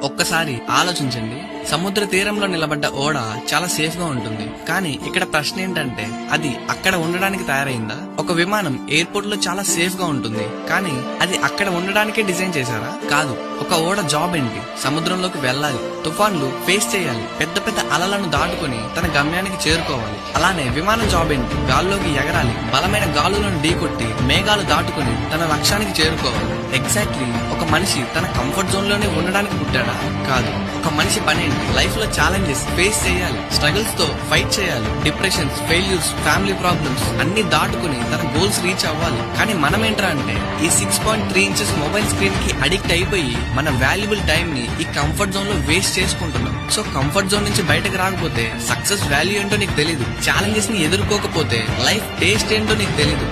ఒక్కసారి ఆలోచించండి, సముద్ర తీరంలో నిలబడ్డ ఓడ చాలా సేఫ్ గా ఉంటుంది. కానీ ఇక్కడ ప్రశ్న ఏంటంటే, అది అక్కడ ఉండడానికి తయారైందా? ఒక విమానం ఎయిర్పోర్ట్ లో చాలా సేఫ్ గా ఉంటుంది, కానీ అది అక్కడ ఉండడానికే డిజైన్ చేశారా? కాదు. ఒక ఓడ జాబ్ ఏంటి? సముద్రంలోకి వెళ్ళాలి, తుఫాన్లు ఫేస్ చేయాలి, పెద్ద పెద్ద అలలను దాటుకుని తన గమ్యానికి చేరుకోవాలి. అలానే విమానం జాబ్ ఏంటి? గాల్లోకి ఎగరాలి, బలమైన గాలులను ఢీకొట్టి మేఘాలు దాటుకుని తన లక్ష్యానికి చేరుకోవాలి. ఎగ్జాక్ట్లీ ఒక మనిషి తన కంఫర్ట్ జోన్ లోనే ఉండడానికి పుట్టాడా? కాదు. ఒక మనిషి పని ఏంటి? లైఫ్ లో ఛాలెంజెస్ ఫేస్ చేయాలి, స్ట్రగుల్స్ తో ఫైట్ చేయాలి, డిప్రెషన్స్, ఫెయిల్యూర్స్, ఫ్యామిలీ ప్రాబ్లమ్స్ అన్ని దాటుకుని తన గోల్స్ రీచ్ అవ్వాలి. కానీ మనం ఏంట్రా అంటే ఈ 6.3 ఇంచెస్ మొబైల్ స్క్రీన్ కి అడిక్ట్ అయిపోయి మన వాల్యుబుల్ టైం ని ఈ కంఫర్ట్ జోన్ లో వేస్ట్ చేసుకుంటున్నాం. సో కంఫర్ట్ జోన్ నుంచి బయటకు రాకపోతే సక్సెస్ వాల్యూ ఏంటో నీకు తెలీదు, ఛాలెంజెస్ ని ఎదుర్కోకపోతే లైఫ్ టేస్ట్ ఏంటో నీకు తెలీదు.